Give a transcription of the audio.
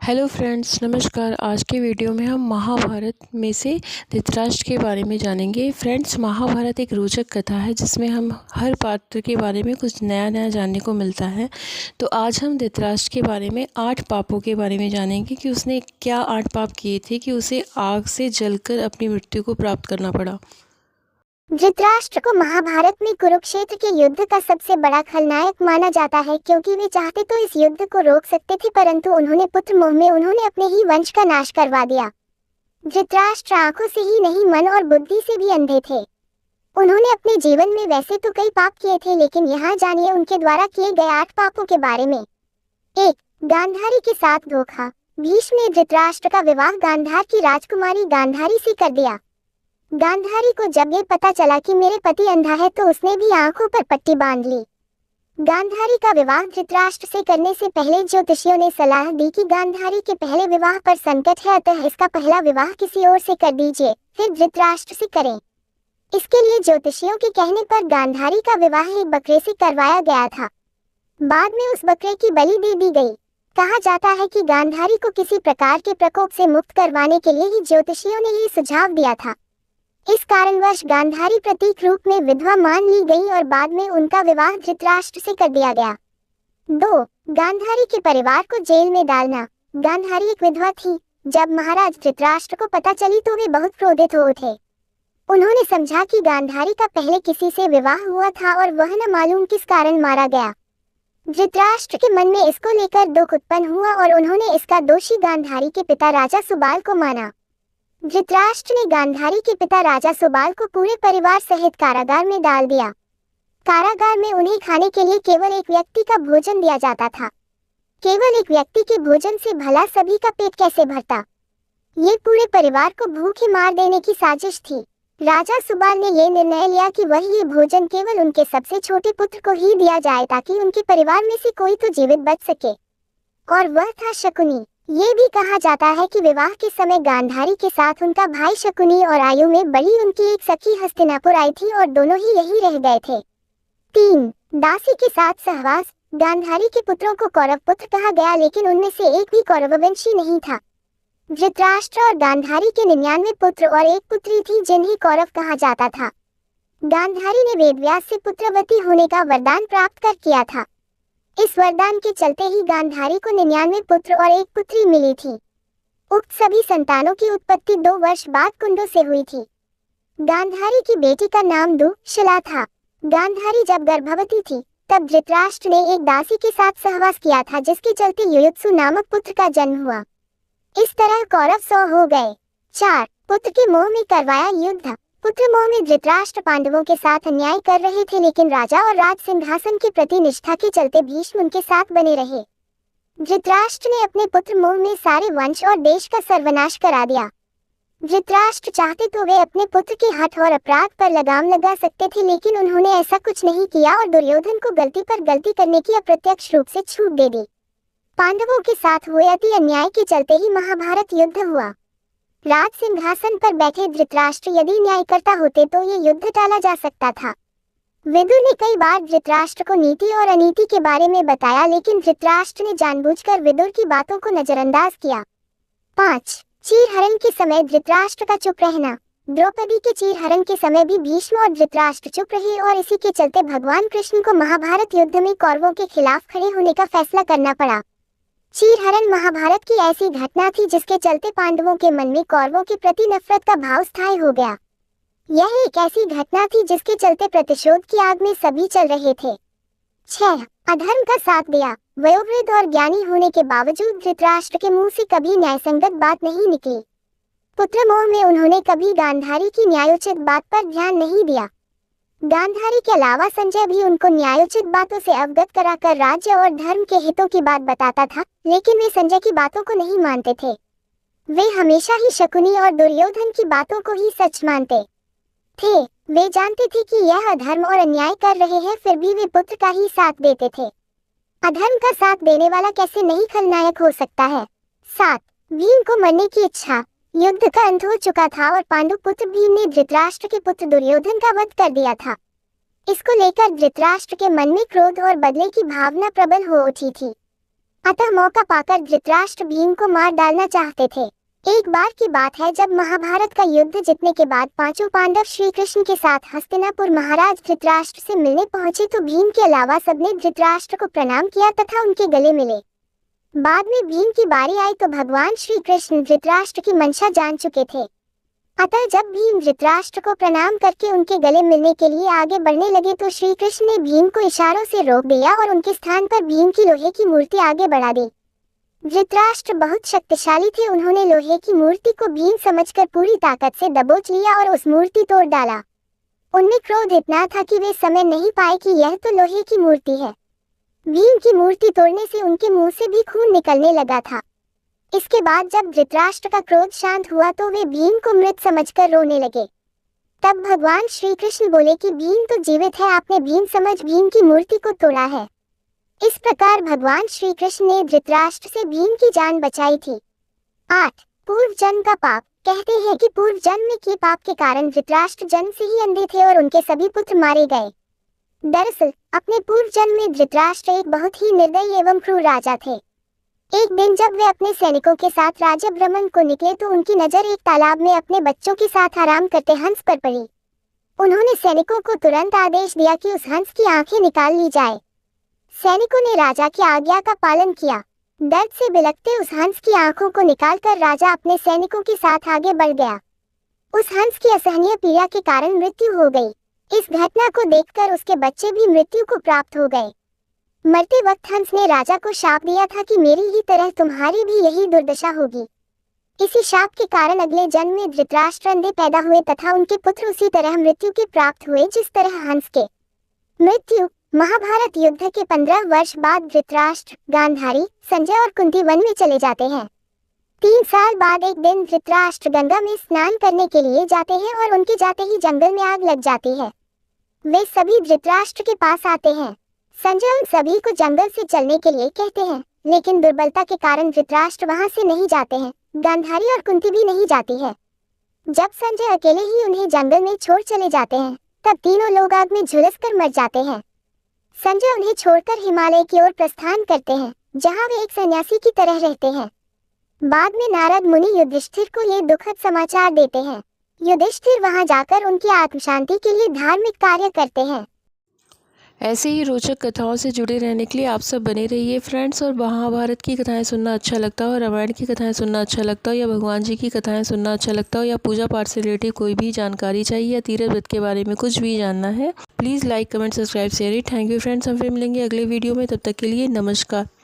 Hello friends, नमस्कार। आज के वीडियो में हम महाभारत में से धृतराष्ट्र के बारे में जानेंगे। फ्रेंड्स, महाभारत एक रोचक कथा है जिसमें हम हर पात्र के बारे में कुछ नया नया जानने को मिलता है। तो आज हम धृतराष्ट्र के बारे में 8 पापों के बारे में जानेंगे कि उसने क्या 8 पाप किए थे कि उसे आग से जलकर अपनी मृत्यु को प्राप्त करना पड़ा। धृतराष्ट्र को महाभारत में कुरुक्षेत्र के युद्ध का सबसे बड़ा खलनायक माना जाता है, क्योंकि वे चाहते तो इस युद्ध को रोक सकते थे, परंतु उन्होंने पुत्र मोह में उन्होंने अपने ही वंश का नाश करवा दिया। धृतराष्ट्र आंखों से ही नहीं, मन और बुद्धि से भी अंधे थे। उन्होंने अपने जीवन में वैसे तो कई पाप किए थे, लेकिन यहाँ जानिए उनके द्वारा किए गए 8 पापों के बारे में। 1. गांधारी के साथ धोखा। भीष्म ने धृतराष्ट्र का विवाह गांधार की राजकुमारी गांधारी से कर दिया। गांधारी को जब ये पता चला कि मेरे पति अंधा है तो उसने भी आंखों पर पट्टी बांध ली। गांधारी का विवाह धृतराष्ट्र से करने से पहले ज्योतिषियों ने सलाह दी कि गांधारी के पहले विवाह पर संकट है, अतः इसका पहला विवाह किसी और से कर दीजिए, फिर धृतराष्ट्र से करें। इसके लिए ज्योतिषियों के कहने पर गांधारी का विवाह एक बकरे से करवाया गया था। बाद में उस बकरे की बलि दे दी गई। कहा जाता है कि गांधारी को किसी प्रकार के प्रकोप से मुक्त करवाने के लिए ही ज्योतिषियों ने ये सुझाव दिया था। इस कारणवश गांधारी प्रतीक रूप में विधवा मान ली गई और बाद में उनका विवाह धृतराष्ट्र से कर दिया गया। 2. गांधारी के परिवार को जेल में डालना। गांधारी एक विधवा थी। जब महाराज धृतराष्ट्र को पता चली तो वे बहुत क्रोधित हो उठे। उन्होंने समझा कि गांधारी का पहले किसी से विवाह हुआ था और वह न मालूम किस कारण मारा गया। धृतराष्ट्र के मन में इसको लेकर दुख उत्पन्न हुआ और उन्होंने इसका दोषी गांधारी के पिता राजा सुबाल को माना। धृतराष्ट्र ने गांधारी के पिता राजा सुबाल को पूरे परिवार सहित कारागार में डाल दिया। कारागार में उन्हें खाने के लिए केवल एक व्यक्ति का भोजन दिया जाता था। केवल एक व्यक्ति के भोजन से भला सभी का पेट कैसे भरता। ये पूरे परिवार को भूखे मार देने की साजिश थी। राजा सुबाल ने ये निर्णय लिया कि वह ये भोजन केवल उनके सबसे छोटे पुत्र को ही दिया जाए, ताकि उनके परिवार में से कोई तो जीवित बच सके, और वह था शकुनी। ये भी कहा जाता है कि विवाह के समय गांधारी के साथ उनका भाई शकुनी और आयु में बड़ी उनकी एक सखी हस्तिनापुर आई थी और दोनों ही यही रह गए थे। 3. दासी के साथ सहवास। गांधारी के पुत्रों को कौरव पुत्र कहा गया, लेकिन उनमें से एक भी कौरववंशी नहीं था। धृतराष्ट्र और गांधारी के 99 पुत्र और एक पुत्री थी जिन्हें कौरव कहा जाता था। गांधारी ने वेदव्यास से पुत्रवती होने का वरदान प्राप्त कर किया था। इस वरदान के चलते ही गांधारी को 99 पुत्र और एक पुत्री मिली थी। उक्त सभी संतानों की उत्पत्ति 2 वर्ष बाद कुंडों से हुई थी। गांधारी की बेटी का नाम दुःशला था। गांधारी जब गर्भवती थी तब धृतराष्ट्र ने एक दासी के साथ सहवास किया था, जिसके चलते युयुत्सु नामक पुत्र का जन्म हुआ। इस तरह कौरव 100 हो गए। 4. पुत्र के मोह में करवाया युद्ध। पुत्र मोह में धृतराष्ट्र पांडवों के साथ अन्याय कर रहे थे, लेकिन राजा और राज सिंहासन के प्रति निष्ठा के चलते भीष्म उनके साथ बने रहे। धृतराष्ट्र ने अपने पुत्र मोह में सारे वंश और देश का सर्वनाश करा दिया। धृतराष्ट्र चाहते तो वे अपने पुत्र के हठ और अपराध पर लगाम लगा सकते थे, लेकिन उन्होंने ऐसा कुछ नहीं किया और दुर्योधन को गलती पर गलती करने की अप्रत्यक्ष रूप से छूट दे दी। पांडवों के साथ हुए अति अन्याय के चलते ही महाभारत युद्ध हुआ। राज सिंहासन पर बैठे धृतराष्ट्र यदि न्याय करता होते तो ये युद्ध टाला जा सकता था। विदुर ने कई बार धृतराष्ट्र को नीति और अनीति के बारे में बताया, लेकिन धृतराष्ट्र ने जानबूझकर विदुर की बातों को नजरअंदाज किया। 5. चीरहरण के समय धृतराष्ट्र का चुप रहना। द्रौपदी के चीरहरण के समय भी भीष्म और धृतराष्ट्र चुप रहे और इसी के चलते भगवान कृष्ण को महाभारत युद्ध में कौरवों के खिलाफ खड़े होने का फैसला करना पड़ा। चीरहरण महाभारत की ऐसी घटना थी जिसके चलते पांडवों के मन में कौरवों के प्रति नफरत का भाव स्थायी हो गया। यह एक ऐसी घटना थी जिसके चलते प्रतिशोध की आग में सभी चल रहे थे। 6. अधर्म का साथ दिया। वयोवृद्ध और ज्ञानी होने के बावजूद धृतराष्ट्र के मुंह से कभी न्यायसंगत बात नहीं निकली। पुत्र मोह में उन्होंने कभी गांधारी की न्यायोचित बात पर ध्यान नहीं दिया। गांधारी के अलावा संजय भी उनको न्यायोचित बातों से अवगत कराकर राज्य और धर्म के हितों की बात बताता था, लेकिन वे संजय की बातों को नहीं मानते थे। वे हमेशा ही शकुनी और दुर्योधन की बातों को ही सच मानते थे। वे जानते थे कि यह अधर्म और अन्याय कर रहे हैं, फिर भी वे पुत्र का ही साथ देते थे। अधर्म का साथ देने वाला कैसे नहीं खलनायक हो सकता है। 7. भीम को मरने की इच्छा। युद्ध का अंत हो चुका था और पांडु पुत्र भीम ने धृतराष्ट्र के पुत्र दुर्योधन का वध कर दिया था। इसको लेकर धृतराष्ट्र के मन में क्रोध और बदले की भावना प्रबल हो उठी थी। अतः मौका पाकर धृतराष्ट्र भीम को मार डालना चाहते थे। एक बार की बात है जब महाभारत का युद्ध जीतने के बाद पांचों पांडव श्री कृष्ण के साथ हस्तिनापुर महाराज धृतराष्ट्र से मिलने पहुंचे तो भीम के अलावा सबने धृतराष्ट्र को प्रणाम किया तथा उनके गले मिले। बाद में भीम की बारी आई तो भगवान श्री कृष्ण धृतराष्ट्र की मंशा जान चुके थे। अतः जब भीम धृतराष्ट्र को प्रणाम करके उनके गले मिलने के लिए आगे बढ़ने लगे तो श्री कृष्ण ने भीम को इशारों से रोक दिया और उनके स्थान पर भीम की लोहे की मूर्ति आगे बढ़ा दी। धृतराष्ट्र बहुत शक्तिशाली थे, उन्होंने लोहे की मूर्ति को भीम समझकर पूरी ताकत से दबोच लिया और उस मूर्ति तोड़ डाला। उनमें क्रोध इतना था कि वे समझ नहीं पाए कि यह तो लोहे की मूर्ति है। भीम की मूर्ति तोड़ने से उनके मुंह से भी खून निकलने लगा था। इसके बाद जब धृतराष्ट्र का क्रोध शांत हुआ तो वे भीम को मृत समझकर रोने लगे। तब भगवान श्री कृष्ण बोले कि भीम तो जीवित है, आपने भीम समझ भीम की मूर्ति को तोड़ा है। इस प्रकार भगवान श्री कृष्ण ने धृतराष्ट्र से भीम की जान बचाई थी। 8. पूर्व जन्म का पाप। कहते हैं कि पूर्व जन्म में किए पाप के कारण धृतराष्ट्र जन्म से ही अंधे थे और उनके सभी पुत्र मारे गए। दरअसल अपने पूर्व जन्म में धृतराष्ट्र एक बहुत ही निर्दयी एवं क्रूर राजा थे। एक दिन जब वे अपने सैनिकों के साथ राज्य भ्रमण को निकले तो उनकी नजर एक तालाब में अपने बच्चों के साथ आराम करते हंस पर पड़ी। उन्होंने सैनिकों को तुरंत आदेश दिया कि उस हंस की आंखें निकाल ली जाए। सैनिकों ने राजा की आज्ञा का पालन किया। दर्द से बिलखते उस हंस की आंखों को निकालकर राजा अपने सैनिकों के साथ आगे बढ़ गया। उस हंस की असहनीय पीड़ा के कारण मृत्यु हो गई। इस घटना को देखकर उसके बच्चे भी मृत्यु को प्राप्त हो गए। मरते वक्त हंस ने राजा को शाप दिया था कि मेरी ही तरह तुम्हारी भी यही दुर्दशा होगी। इसी शाप के कारण अगले जन्म में धृतराष्ट्र अंधे पैदा हुए तथा उनके पुत्र उसी तरह मृत्यु के प्राप्त हुए जिस तरह हंस के। मृत्यु। महाभारत युद्ध के 15 वर्ष बाद धृतराष्ट्र, गांधारी, संजय और कुंती वन में चले जाते हैं। 3 साल बाद एक दिन धृतराष्ट्र गंगा में स्नान करने के लिए जाते हैं और उनके जाते ही जंगल में आग लग जाती है। वे सभी धृतराष्ट्र के पास आते हैं। संजय उन सभी को जंगल से चलने के लिए कहते हैं, लेकिन दुर्बलता के कारण धृतराष्ट्र वहां से नहीं जाते हैं। गांधारी और कुंती भी नहीं जाती है। जब संजय अकेले ही उन्हें जंगल में छोड़ चले जाते हैं तब तीनों लोग आग में झुलसकर मर जाते हैं। संजय उन्हें छोड़कर हिमालय की ओर प्रस्थान करते हैं, जहां वे एक सन्यासी की तरह रहते हैं। बाद में नारद मुनि युधिष्ठिर को ये दुखद समाचार देते हैं। युधिष्ठिर वहां जाकर उनकी आत्मशांति के लिए धार्मिक कार्य करते हैं। ऐसे ही रोचक कथाओं से जुड़े रहने के लिए आप सब बने रहिए फ्रेंड्स। और महाभारत की कथाएं सुनना अच्छा लगता हो, और रामायण की कथाएं सुनना अच्छा लगता हो, या भगवान जी की कथाएं सुनना अच्छा लगता हो, या पूजा पाठ से रिलेटेड कोई भी जानकारी चाहिए, या तीर्थ व्रत के बारे में कुछ भी जानना है, please like, comment, subscribe, share it. Thank you friends. हम फिर मिलेंगे अगले वीडियो में, तब तक के लिए नमस्कार।